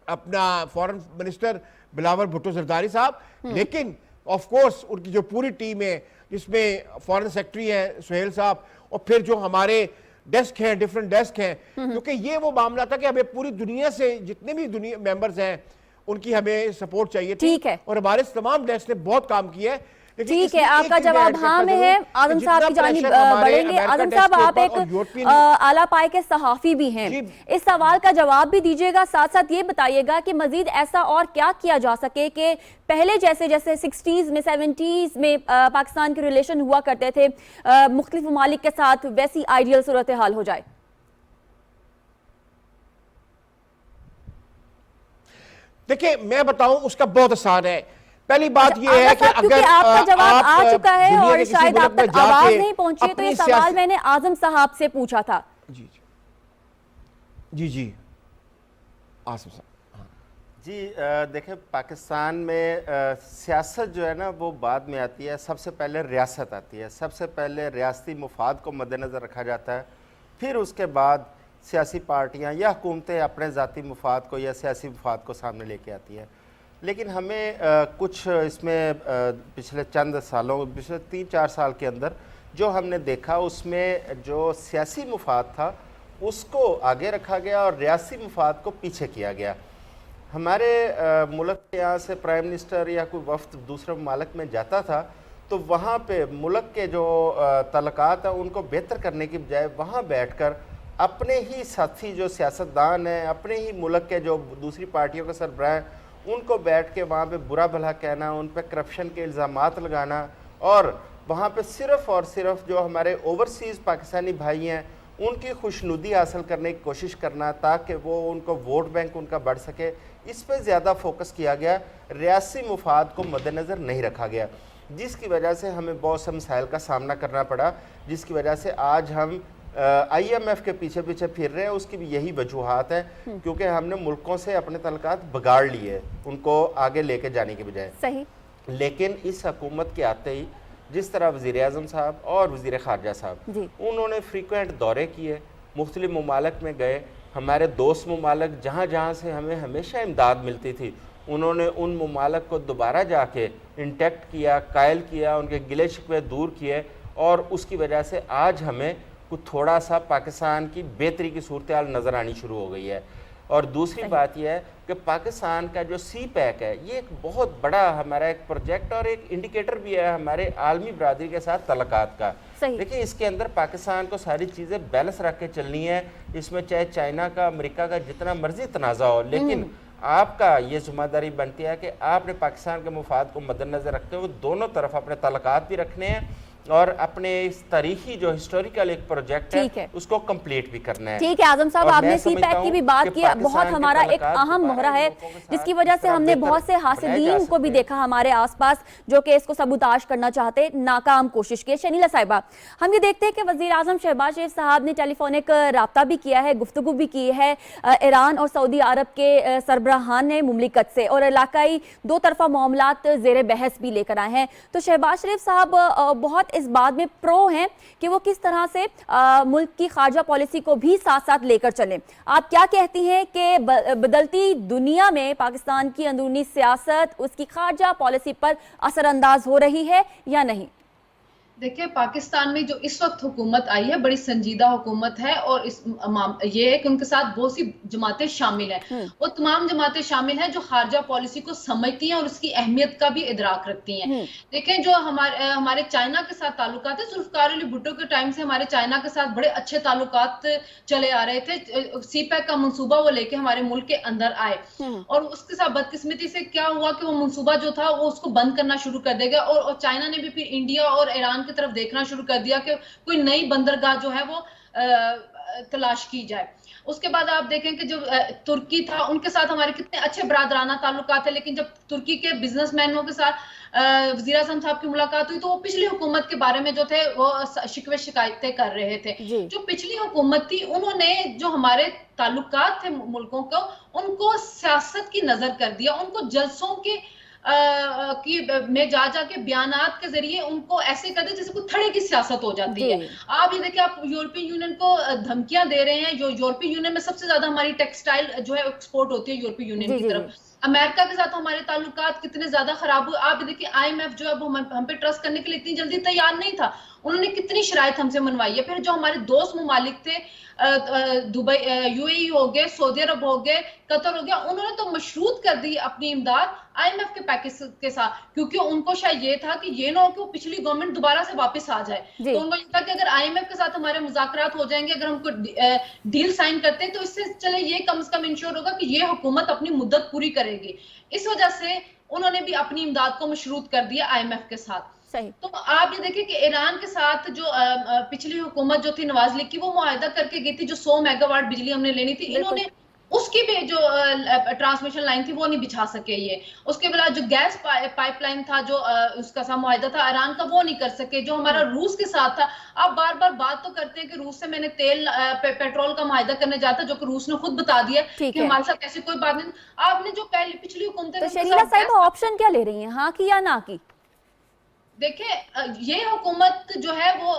अपना फॉरेन मिनिस्टर बिलावल भुट्टो जरदारी साहब, लेकिन ऑफ कोर्स उनकी जो पूरी टीम है जिसमें फॉरेन सेक्रेटरी है सुहेल साहब और फिर जो हमारे डेस्क हैं, डिफरेंट डेस्क हैं, क्योंकि ये वो मामला था कि हमें पूरी दुनिया से जितने भी दुनिया मेंबर्स हैं उनकी हमें सपोर्ट चाहिए थी और हमारे तमाम डेस्क ने बहुत काम किया है। ठीक है, आपका जवाब हाँ में है। आजम साहब की जानिब बढ़ेंगे। आजम साहब, आप एक आला पाए के सहाफी भी हैं, इस सवाल का जवाब भी दीजिएगा, साथ साथ ये बताइएगा कि मजीद ऐसा और क्या किया जा सके कि पहले जैसे 60s में 70s में पाकिस्तान के रिलेशन हुआ करते थे मुख्तलिफ ममालिक के साथ, वैसी आइडियल सूरत हाल हो जाए। देखिए, मैं बताऊं उसका बहुत आसान है। पहली बात यह है कि अगर आपका जवाब आ चुका है और शायद आप तक आवाज नहीं पहुंची है, तो ये सवाल मैंने आजम साहब से पूछा था। जी आसिफ साहब। जी देखें, पाकिस्तान में सियासत जो है ना वो बाद में आती है, सबसे पहले रियासत आती है, सबसे पहले रियासती मुफाद को मद्देनज़र रखा जाता है, फिर उसके बाद सियासी पार्टियां या हुकूमतें अपने ज़ाती मुफाद को या सियासी मुफाद को सामने लेके आती है। लेकिन हमें कुछ इसमें पिछले चंद सालों, पिछले 3-4 साल के अंदर जो हमने देखा उसमें जो सियासी मुफाद था उसको आगे रखा गया और रियासी मुफाद को पीछे किया गया। हमारे मुल्क के यहाँ से प्राइम मिनिस्टर या कोई वफ्द दूसरे ममालिक में जाता था तो वहाँ पे मुल्क के जो तल्लुकात हैं उनको बेहतर करने की बजाय वहाँ बैठकर अपने ही साथी जो सियासतदान हैं, अपने ही मुल्क के जो दूसरी पार्टियों के सरबराह हैं, उनको बैठ के वहाँ पे बुरा भला कहना, उन पर करप्शन के इल्ज़ामात लगाना और वहाँ पे सिर्फ़ और सिर्फ जो हमारे ओवरसीज़ पाकिस्तानी भाई हैं उनकी खुशनुदी हासिल करने की कोशिश करना ताकि वो उनको वोट बैंक उनका बढ़ सके, इस पर ज़्यादा फोकस किया गया, रियासी मुफाद को मद्देनज़र नहीं रखा गया, जिसकी वजह से हमें बहुत से मसाइल का सामना करना पड़ा, जिसकी वजह से आज हम IMF के पीछे पीछे फिर रहे हैं। उसकी भी यही वजूहात है क्योंकि हमने मुल्कों से अपने तल्लुकात बिगाड़ लिए उनको आगे लेके जाने के बजाय। सही। लेकिन इस हुकूमत के आते ही जिस तरह वज़ीर आज़म साहब और वज़ीर ख़ारजा साहब उन्होंने फ्रीक्वेंट दौरे किए, मुख्तलिफ ममालिक में गए, हमारे दोस्त ममालिक जहाँ जहाँ से हमें हमेशा इमदाद मिलती थी उन्होंने उन ममालिक को दोबारा जाके इंटेक्ट किया, कायल किया, उनके गिले शिकवे दूर किए, और उसकी वजह से आज हमें कुछ थोड़ा सा पाकिस्तान की बेहतरी की सूरत हाल नज़र आनी शुरू हो गई है। और दूसरी बात यह है कि पाकिस्तान का जो CPEC है ये एक बहुत बड़ा हमारा एक प्रोजेक्ट और एक इंडिकेटर भी है हमारे आलमी बरादरी के साथ तल्लुकात का। देखिए इसके अंदर पाकिस्तान को सारी चीज़ें बैलेंस रख के चलनी है, इसमें चाहे चाइना का, अमेरिका का जितना मर्जी तनाज़ा हो, लेकिन आपका ये जिम्मेदारी बनती है कि आपने पाकिस्तान के मुफाद को मद्देनजर रखते हुए दोनों तरफ अपने तल्लुकात भी रखने हैं और अपने इस तारीखी जो हिस्टोरिकल एक प्रोजेक्ट है उसको कंप्लीट भी करना है। ठीक है आजम साहब, आपने CPEC की भी बात की, बहुत हमारा एक अहम मोहरा है जिसकी वजह से हमने बहुत से हासिलीन को भी देखा हमारे आसपास जो कि इसको सबूताश करना चाहते, नाकाम कोशिश की। शनीला साहिबा, हम ये देखते हैं कि वज़ीर आज़म शहबाज शरीफ साहब ने टेलीफोनिक राब्ता भी किया है, गुफ्तगू भी की है ईरान और सऊदी अरब के सरबराहान ने मुमलिकत से, और इलाकाई दो तरफा मामलात ज़ेर बहस भी लेकर आए हैं। तो शहबाज शरीफ साहब बहुत इस बात में प्रो हैं कि वो किस तरह से मुल्क की खारजा पॉलिसी को भी साथ साथ लेकर चलें। आप क्या कहती हैं कि बदलती दुनिया में पाकिस्तान की अंदरूनी सियासत उसकी खारजा पॉलिसी पर असरअंदाज हो रही है या नहीं? देखिए, पाकिस्तान में जो इस वक्त हुकूमत आई है बड़ी संजीदा हुकूमत है, और इस ये है कि उनके साथ बहुत सी जमातें शामिल हैं। वो तमाम जमातें शामिल हैं जो खारजा पॉलिसी को समझती हैं और उसकी अहमियत का भी इदराक रखती हैं। देखें, जो हमारे चाइना के साथ ताल्लुकात है, जुल्फ़िकार अली भुट्टो के टाइम से हमारे चाइना के साथ बड़े अच्छे ताल्लुकात चले आ रहे थे। CPEC का मंसूबा वो लेके हमारे मुल्क के अंदर आए, और उसके साथ बदकिस्मती से क्या हुआ कि वो मंसूबा जो था वो उसको बंद करना शुरू कर देगा, और चाइना ने भी फिर इंडिया और ईरान की तरफ देखना शुरू कर दिया कि कोई नई बंदरगाह जो है वो तलाश की जाए। उसके बाद आप देखें कि जो तुर्की था उनके साथ हमारे कितने अच्छे बरादराना ताल्लुकात है, लेकिन जब तुर्की के बिजनेसमैनों के साथ वज़ीर आज़म साहब की मुलाकात हुई तो वो पिछली हुकूमत के बारे में जो थे वो शिकवे शिकायतें कर रहे थे। जो पिछली हुकूमत थी उन्होंने जो हमारे ताल्लुकात थे मुल्कों को, उनको सियासत की नजर कर दिया, उनको जलसों के में जा जाके बयानात के जरिए उनको ऐसे कर दे जैसे कोई थड़े की सियासत हो जाती है। आप ये देखिए, आप यूरोपीय यूनियन को धमकियां दे रहे हैं। जो यूरोपीय यूनियन में सबसे ज्यादा हमारी टेक्सटाइल जो है एक्सपोर्ट होती है यूरोपीय यूनियन की तरफ। अमेरिका के साथ हमारे ताल्लुकात कितने ज्यादा खराब हुए। आप देखिए, IMF जो है वो हम पे ट्रस्ट करने के लिए इतनी जल्दी तैयार नहीं था, उन्होंने कितनी शराइत हमसे मनवाई है। फिर जो हमारे दोस्त ममालिक थे, दुबई, UAE हो गए, सऊदी अरब हो गए, कतर हो गया, उन्होंने तो मशरूत कर दी अपनी इमदाद IMF के पैकेज के साथ, क्योंकि उनको शायद ये था कि ये ना हो कि वो पिछली गवर्नमेंट दोबारा से वापस आ जाए। तो उनको ये था कि अगर IMF के साथ हमारे मुज़ाकरात हो जाएंगे, अगर हमको डील साइन करते हैं तो इससे चले ये कम से कम इंश्योर होगा कि ये हुकूमत अपनी मुद्दत पूरी करेगी। इस वजह से उन्होंने भी अपनी इमदाद को मशरूत कर दिया IMF के साथ। तो आप ये देखिए कि ईरान के साथ जो पिछली हुकूमत जो थी नवाज लीग की, वो मुआहदा करके गई थी, जो 100 मेगावाट बिजली हमने लेनी थी, इन्होंने उसकी भी जो ट्रांसमिशन लाइन थी वो नहीं बिछा सके ये। उसके बाद जो गैस पाइपलाइन था जो उसका सा मुआहदा था ईरान का, वो नहीं कर सके। जो हमारा रूस के साथ था, आप बार बार बात तो करते हैं कि रूस से मैंने तेल पेट्रोल का मुआहदा करने जाता, जो कि रूस ने खुद बता दिया कि हमारे साथ ऐसी कोई बात नहीं। आपने जो पहले पिछली हुकूमत, तो शरीला साहिब ऑप्शन क्या ले रही है, हाँ की या ना की? देखिए, ये हुकूमत जो है वो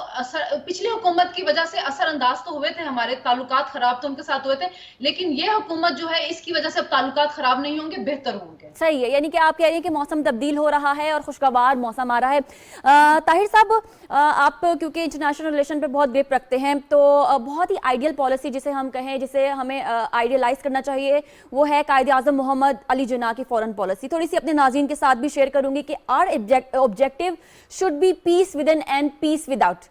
पिछली हुकूमत की वजह से असरअंदाज तो हुए थे, हमारे ताल्लुकात खराब तो उनके साथ हुए थे, लेकिन ये हुकूमत जो है इसकी वजह से अब ताल्लुकात खराब नहीं होंगे, बेहतर होंगे। सही है, यानी कि आप कह रही हैं कि मौसम तब्दील हो रहा है और खुशगवार मौसम आ रहा है। ताहिर साहब, आप क्योंकि इंटरनेशनल रिलेशन पे बहुत ग्रिप रखते हैं, तो बहुत ही आइडियल पॉलिसी जिसे हम कहें, जिसे हमें आइडियलाइज करना चाहिए, वो है कायदे आज़म मोहम्मद अली जिन्ना की फॉरेन पॉलिसी। थोड़ी सी अपने नाज़रीन के साथ भी शेयर करूंगी कि our objective should be peace within and peace without.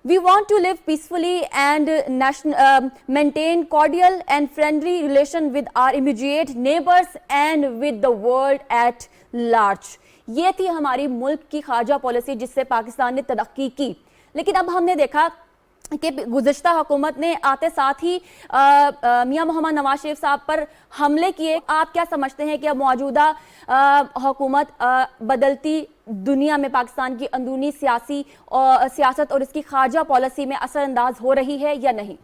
We want to live peacefully and maintain cordial and friendly relation with our immediate neighbors and with the world at large. ये थी हमारी मुल्क की खारजा पॉलिसी जिससे पाकिस्तान ने तरक्की की। लेकिन अब हमने देखा कि गुज़िश्ता हुकूमत ने आते साथ ही मियां मोहम्मद नवाज शरीफ साहब पर हमले किए। आप क्या समझते हैं कि अब मौजूदा हुकूमत बदलती दुनिया में पाकिस्तान की अंदरूनी सियासत और इसकी खारजा पॉलिसी में असरअंदाज हो रही है या नहीं?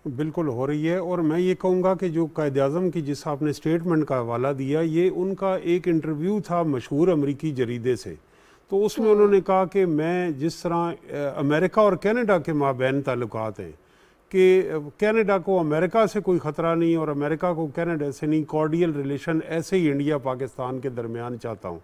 बिल्कुल हो रही है। और मैं ये कहूँगा कि जो कायद-ए-आज़म की जिस आपने स्टेटमेंट का हवाला दिया, ये उनका एक इंटरव्यू था मशहूर अमरीकी जरीदे से। तो उसमें उन्होंने कहा कि मैं जिस तरह अमेरिका और कनाडा के माबैन ताल्लुकात हैं कि कनाडा को अमेरिका से कोई ख़तरा नहीं और अमेरिका को कनाडा से नहीं, कॉर्डियल रिलेशन ऐसे ही इंडिया पाकिस्तान के दरमियान चाहता हूँ।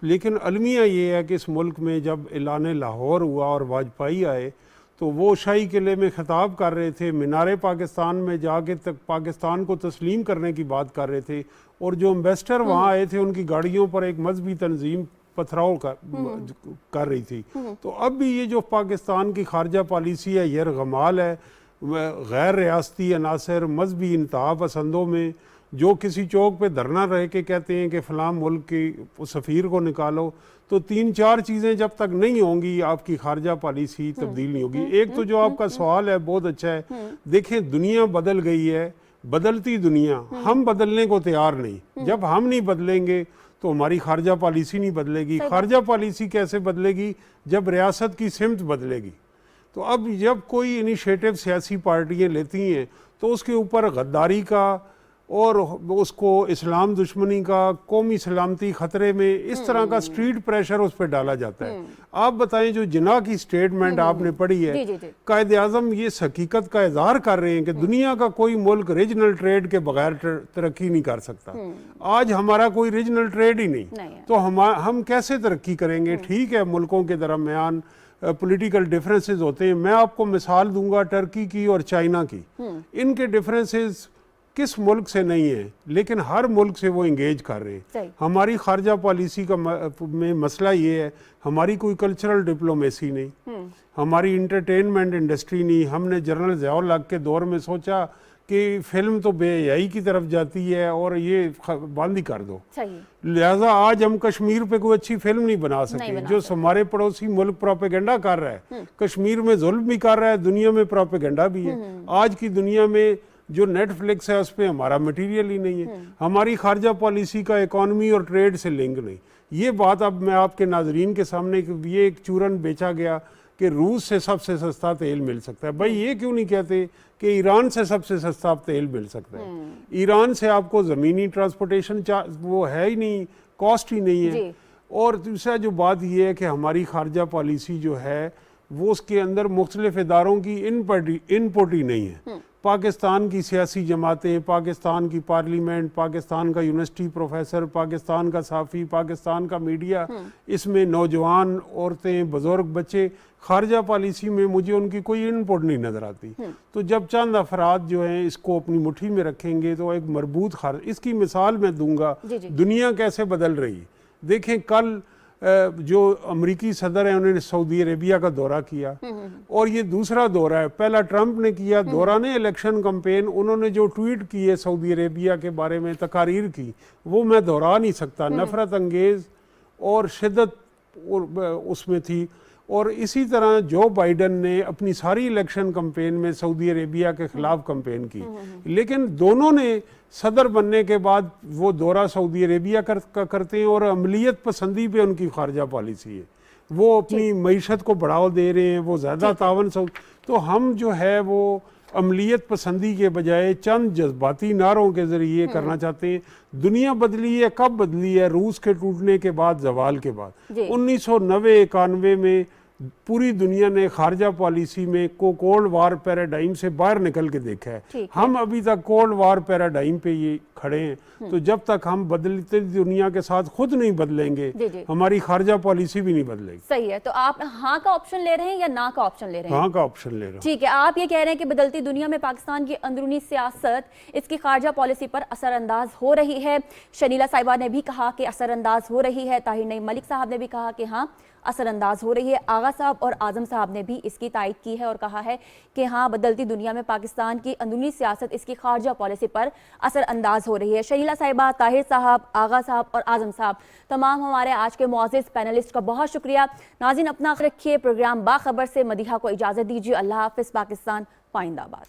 लेकिन अलमिया ये है कि इस मुल्क में जब ऐलान लाहौर हुआ और वाजपेयी आए तो वो शाही किले में ख़िताब कर रहे थे, मीनार पाकिस्तान में जाके तक पाकिस्तान को तस्लीम करने की बात कर रहे थे, और जो एम्बेसडर वहाँ आए थे उनकी गाड़ियों पर एक मजहबी तंजीम पथराव कर रही थी। तो अब भी ये जो पाकिस्तान की खारजा पॉलिसी है ये गमाल है, गैर रियासती अनासर मजहबी इंतहा पसंदों में जो किसी चौक पे धरना रह के कहते हैं कि फ़लाँ मुल्क के सफ़ीर को निकालो, तो 3-4 चीज़ें जब तक नहीं होंगी आपकी खारजा पॉलिसी तब्दील नहीं होगी। एक तो जो आपका सवाल है बहुत अच्छा है। देखें, दुनिया बदल गई है, बदलती दुनिया, हम बदलने को तैयार नहीं। जब हम नहीं बदलेंगे तो हमारी खारजा पॉलिसी नहीं बदलेगी। खारजा पॉलिसी कैसे बदलेगी? जब रियासत की सिमत बदलेगी। तो अब जब कोई इनिशिएटिव सियासी पार्टियां लेती हैं तो उसके ऊपर गद्दारी का और उसको इस्लाम दुश्मनी का, कौमी सलामती ख़तरे में, इस तरह का स्ट्रीट प्रेशर उस पर डाला जाता है। आप बताएं, जो जिन्ना की स्टेटमेंट आपने पढ़ी है, कायद-ए-आज़म ये हकीकत का इजहार कर रहे हैं कि दुनिया का कोई मुल्क रीजनल ट्रेड के बगैर तरक्की नहीं कर सकता। आज हमारा कोई रीजनल ट्रेड ही नहीं, तो हम कैसे तरक्की करेंगे? ठीक है, मुल्कों के दरमियान पॉलिटिकल डिफरेंसेस होते हैं। मैं आपको मिसाल दूंगा टर्की की और चाइना की। इनके डिफरेंसेस किस मुल्क से नहीं है, लेकिन हर मुल्क से वो इंगेज कर रहे हैं। हमारी खारजा पॉलिसी का में मसला ये है, हमारी कोई कल्चरल डिप्लोमेसी नहीं, हमारी इंटरटेनमेंट इंडस्ट्री नहीं। हमने जनरल ज़ियाउल हक के दौर में सोचा कि फिल्म तो बेहयाई की तरफ जाती है और ये बंद ही कर दो, लिहाजा आज हम कश्मीर पे कोई अच्छी फिल्म नहीं बना सके। जो हमारे पड़ोसी मुल्क प्रोपेगेंडा कर रहा है, कश्मीर में जुल्म भी कर रहा है, दुनिया में प्रोपेगेंडा भी है। आज की दुनिया में जो नेटफ्लिक्स है उस पर हमारा मटेरियल ही नहीं है। हमारी खारजा पॉलिसी का इकॉनमी और ट्रेड से लिंक नहीं। ये बात अब मैं आपके नाजरीन के सामने, ये एक चूरन बेचा गया कि रूस से सबसे सस्ता तेल मिल सकता है। भाई ये क्यों नहीं कहते कि ईरान से सबसे सस्ता तेल मिल सकता है? ईरान से आपको ज़मीनी ट्रांसपोर्टेशन वो है ही नहीं, कॉस्ट ही नहीं है। और दूसरा जो बात ये है कि हमारी खारजा पॉलिसी जो है वो उसके अंदर मुख्तलिफ इदारों की इनपुट ही नहीं है। पाकिस्तान की सियासी जमातें, पाकिस्तान की पार्लियामेंट, पाकिस्तान का यूनिवर्सिटी प्रोफेसर, पाकिस्तान का साफ़ी, पाकिस्तान का मीडिया, इसमें नौजवान, औरतें, बुजुर्ग, बच्चे, खारजा पॉलिसी में मुझे उनकी कोई इनपुट नहीं नज़र आती। तो जब चंद अफराद जो हैं इसको अपनी मुट्ठी में रखेंगे तो एक मरबूत इसकी मिसाल मैं दूंगा, दुनिया कैसे बदल रही। देखें, कल जो अमरीकी सदर हैं उन्होंने सऊदी अरेबिया का दौरा किया और ये दूसरा दौरा है। पहला ट्रंप ने किया, दौरा ने इलेक्शन कैंपेन, उन्होंने जो ट्वीट किए सऊदी अरेबिया के बारे में, तकारीर की, वो मैं दोहरा नहीं सकता, नफरत अंगेज और शिद्दत उसमें थी। और इसी तरह जो बाइडन ने अपनी सारी इलेक्शन कैंपेन में सऊदी अरेबिया के खिलाफ कैंपेन की, लेकिन दोनों ने सदर बनने के बाद वो दौरा सऊदी अरेबिया करते हैं और अमलीयत पसंदी पे उनकी खारजा पॉलिसी है। वो अपनी मईशत को बढ़ावा दे रहे हैं, वो ज़्यादा तावन। तो हम जो है वो अमलीयत पसंदी के बजाय चंद जज्बाती नारों के ज़रिए करना चाहते हैं। दुनिया बदली है, कब बदली है? रूस के टूटने के बाद, जवाल के बाद। 1990-91 में पूरी दुनिया ने खारजा पॉलिसी में कोल्ड वार पैराडाइम से बाहर निकल के देखा है। हम अभी तक कोल्ड वार पैराडाइम पे ये खड़े हैं। तो जब तक हम बदलती दुनिया के साथ खुद नहीं बदलेंगे, हमारी खारजा पॉलिसी भी नहीं बदलेगी। सही है। तो आप हाँ का ऑप्शन ले रहे हैं या ना का ऑप्शन ले रहे हैं? हाँ का ऑप्शन ले रहे हैं। ठीक है, आप ये कह रहे हैं कि बदलती दुनिया में पाकिस्तान की अंदरूनी सियासत इसकी खारजा पॉलिसी पर असरअंदाज हो रही है। शनीला साहिबा ने भी कहा कि असरअंदाज हो रही है, ताहिर नईम मलिक साहब ने भी कहा कि हाँ असरअंदाज हो रही है। आगा साहब और आजम साहब ने भी इसकी तायद की है और कहा है कि हाँ बदलती दुनिया में पाकिस्तान की अंदरूनी सियासत इसकी खारजा पॉलिसी पर असरअंदाज हो हो रही है। शहीला साहिबा, ताहिर साहब, आगा साहब और आजम साहब, तमाम हमारे आज के मुअज़्ज़िज़ पैनलिस्ट का बहुत शुक्रिया। नाज़रीन, अपना रखिए। प्रोग्राम बाखबर से मदीहा को इजाज़त दीजिए। अल्लाह हाफ़िज़। पाकिस्तान पाइंदाबाद।